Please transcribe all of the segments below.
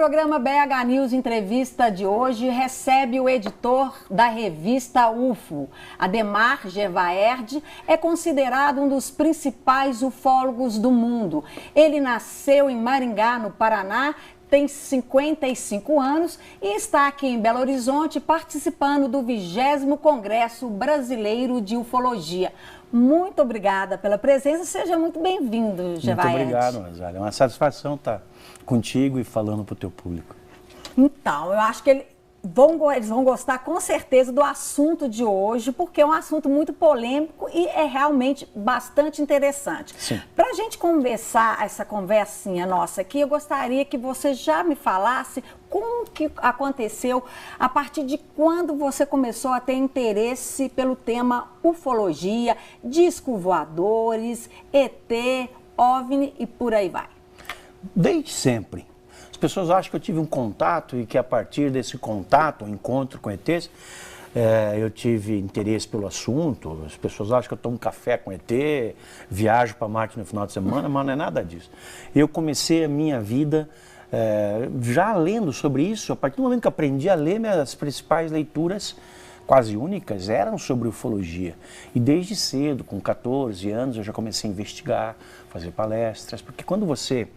programa BH News Entrevista de hoje recebe o editor da revista UFO. Ademar Gervaerd é considerado um dos principais ufólogos do mundo. Ele nasceu em Maringá, no Paraná, tem 55 anos e está aqui em Belo Horizonte participando do 20º Congresso Brasileiro de Ufologia. Muito obrigada pela presença, seja muito bem-vindo, Gervaerd. Muito obrigado, Rosália. É uma satisfação estar contigo e falando para o teu público. Então, eu acho que eles vão gostar com certeza do assunto de hoje, porque é um assunto muito polêmico e é realmente bastante interessante. Para a gente conversar essa conversinha nossa aqui, eu gostaria que você já me falasse como que aconteceu, a partir de quando você começou a ter interesse pelo tema ufologia, discos voadores, ET, OVNI e por aí vai. Desde sempre. As pessoas acham que eu tive um contato e que a partir desse contato, um encontro com ETs, eu tive interesse pelo assunto. As pessoas acham que eu tomo café com ET, viajo para Marte no final de semana, mas não é nada disso. Eu comecei a minha vida já lendo sobre isso. A partir do momento que aprendi a ler, minhas principais leituras, quase únicas, eram sobre ufologia. E desde cedo, com 14 anos, eu já comecei a investigar, fazer palestras, porque quando você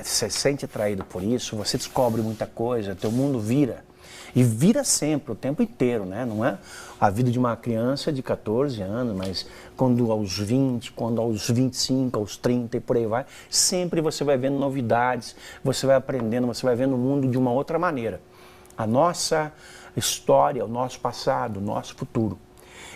se sente atraído por isso, você descobre muita coisa, teu mundo vira. E vira sempre, o tempo inteiro, né? Não é a vida de uma criança de 14 anos, mas quando aos 20, quando aos 25, aos 30 e por aí vai, sempre você vai vendo novidades, você vai aprendendo, você vai vendo o mundo de uma outra maneira. A nossa história, o nosso passado, o nosso futuro.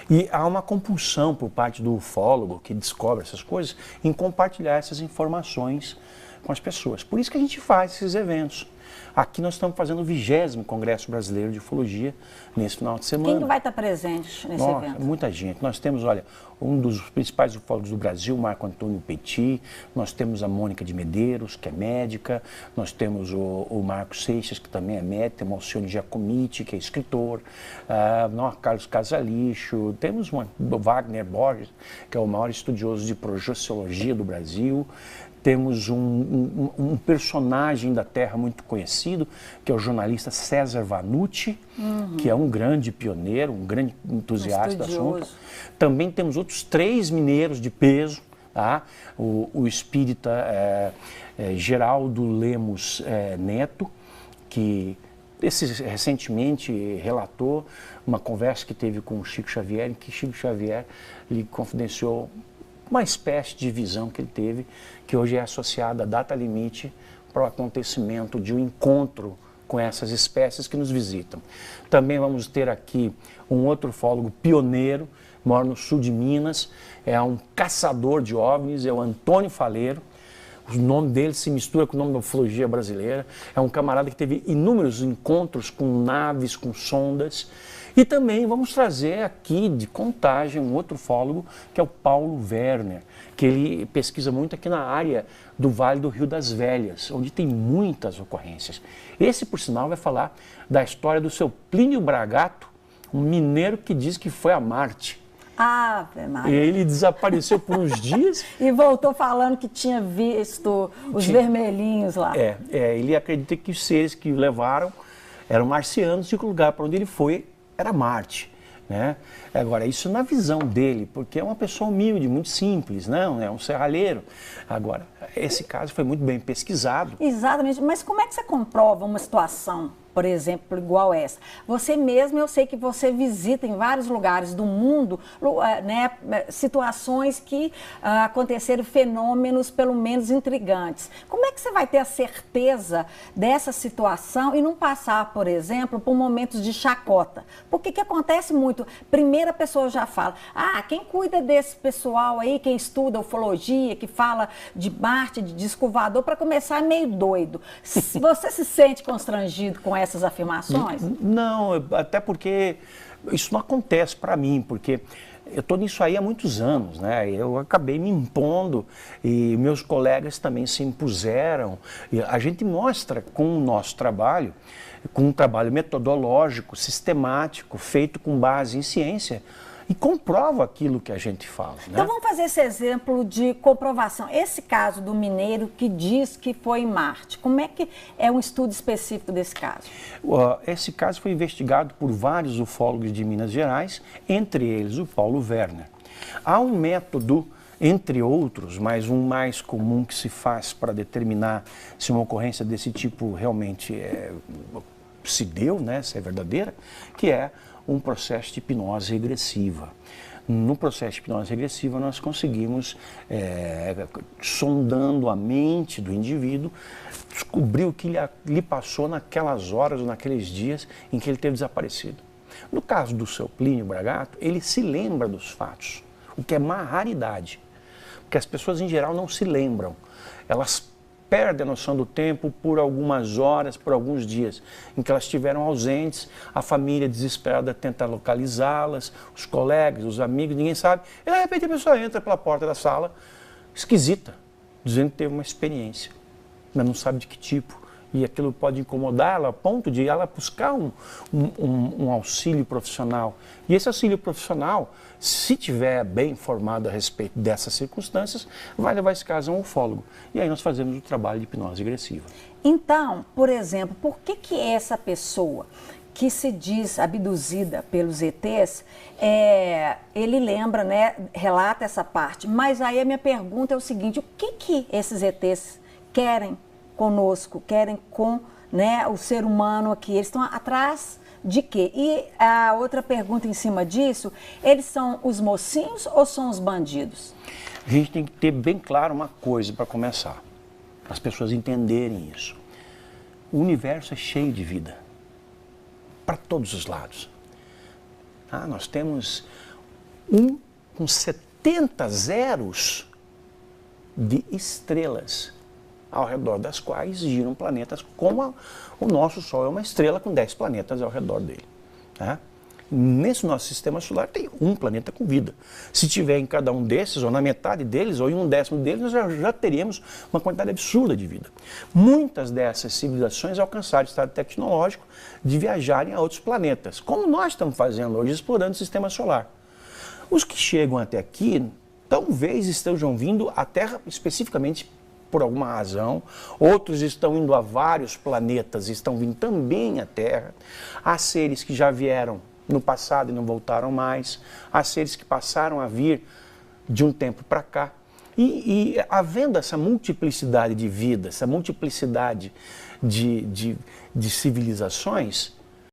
E há uma compulsão por parte do ufólogo que descobre essas coisas em compartilhar essas informações com as pessoas. Por isso que a gente faz esses eventos. Aqui nós estamos fazendo o 20º Congresso Brasileiro de Ufologia nesse final de semana. Quem vai estar presente nesse evento? Muita gente. Nós temos, olha, um dos principais ufólogos do Brasil, Marco Antônio Petit, nós temos a Mônica de Medeiros, que é médica, nós temos o Marcos Seixas, que também é médico, temos o Alcione Giacomitti, que é escritor, Carlos Casalixo, temos o Wagner Borges, que é o maior estudioso de projeciologia do Brasil. Temos um personagem da Terra muito conhecido, que é o jornalista César Vanucci, que é um grande pioneiro, um grande entusiasta do assunto. Também temos outros 3 mineiros de peso, tá? O espírita Geraldo Lemos Neto, que recentemente relatou uma conversa que teve com o Chico Xavier, em que Chico Xavier lhe confidenciou uma espécie de visão que ele teve, que hoje é associada à data limite para o acontecimento de um encontro com essas espécies que nos visitam. Também vamos ter aqui um outro ufólogo pioneiro, mora no sul de Minas, é um caçador de OVNIs, é o Antônio Faleiro. O nome dele se mistura com o nome da ufologia brasileira. É um camarada que teve inúmeros encontros com naves, com sondas. E também vamos trazer aqui de Contagem um outro ufólogo, que é o Paulo Werner, que ele pesquisa muito aqui na área do Vale do Rio das Velhas, onde tem muitas ocorrências. Esse, por sinal, vai falar da história do seu Plínio Bragato, um mineiro que diz que foi a Marte. Ave Maria. E ele desapareceu por uns dias. E voltou falando que tinha visto os vermelhinhos lá. Ele acredita que os seres que o levaram eram marcianos e que o lugar para onde ele foi era Marte, né? Agora, isso na visão dele, porque é uma pessoa humilde, muito simples, não é um serralheiro. Agora, esse caso foi muito bem pesquisado. Exatamente, mas como é que você comprova uma situação, por exemplo, igual essa? Você mesmo, eu sei que você visita em vários lugares do mundo, né, situações que aconteceram, fenômenos pelo menos intrigantes. Como é que você vai ter a certeza dessa situação e não passar, por exemplo, por momentos de chacota? Porque que acontece muito, primeiro a pessoa já fala, quem cuida desse pessoal aí, quem estuda ufologia, que fala de Marte, de disco voador, para começar é meio doido. Você se sente constrangido com essas afirmações? Não, até porque isso não acontece para mim, porque eu estou nisso aí há muitos anos, né? Eu acabei me impondo e meus colegas também se impuseram. E a gente mostra com o nosso trabalho, com um trabalho metodológico, sistemático, feito com base em ciência, e comprova aquilo que a gente fala. Né? Então vamos fazer esse exemplo de comprovação. Esse caso do mineiro que diz que foi em Marte, como é que é um estudo específico desse caso? Esse caso foi investigado por vários ufólogos de Minas Gerais, entre eles o Paulo Werner. Há um método, entre outros, mas um mais comum que se faz para determinar se uma ocorrência desse tipo realmente se deu, né, se é verdadeira, que é um processo de hipnose regressiva. No processo de hipnose regressiva, nós conseguimos, sondando a mente do indivíduo, descobrir o que lhe passou naquelas horas ou naqueles dias em que ele teve desaparecido. No caso do seu Plínio Bragato, ele se lembra dos fatos, o que é uma raridade, porque as pessoas em geral não se lembram, elas perdem a noção do tempo por algumas horas, por alguns dias, em que elas estiveram ausentes, a família desesperada tenta localizá-las, os colegas, os amigos, ninguém sabe, e de repente a pessoa entra pela porta da sala, esquisita, dizendo que teve uma experiência, mas não sabe de que tipo. E aquilo pode incomodá-la a ponto de ela buscar um auxílio profissional. E esse auxílio profissional, se tiver bem informado a respeito dessas circunstâncias, vai levar esse caso a um ufólogo. E aí nós fazemos o trabalho de hipnose regressiva. Então, por exemplo, por que essa pessoa que se diz abduzida pelos ETs, ele lembra, né, relata essa parte, mas aí a minha pergunta é o seguinte, o que esses ETs querem conosco, querem com, né, o ser humano aqui? Eles estão atrás de quê? E a outra pergunta em cima disso, eles são os mocinhos ou são os bandidos? A gente tem que ter bem claro uma coisa para começar, para as pessoas entenderem isso. O universo é cheio de vida, para todos os lados. Nós temos com 70 zeros de estrelas, ao redor das quais giram planetas, como o nosso Sol é uma estrela com 10 planetas ao redor dele. Tá? Nesse nosso sistema solar tem um planeta com vida. Se tiver em cada um desses, ou na metade deles, ou em 1/10 deles, nós já teríamos uma quantidade absurda de vida. Muitas dessas civilizações alcançaram o estado tecnológico de viajarem a outros planetas, como nós estamos fazendo hoje, explorando o sistema solar. Os que chegam até aqui, talvez estejam vindo à Terra especificamente por alguma razão, outros estão indo a vários planetas, estão vindo também à Terra. Há seres que já vieram no passado e não voltaram mais, há seres que passaram a vir de um tempo para cá. E havendo essa multiplicidade de vidas, essa multiplicidade de civilizações,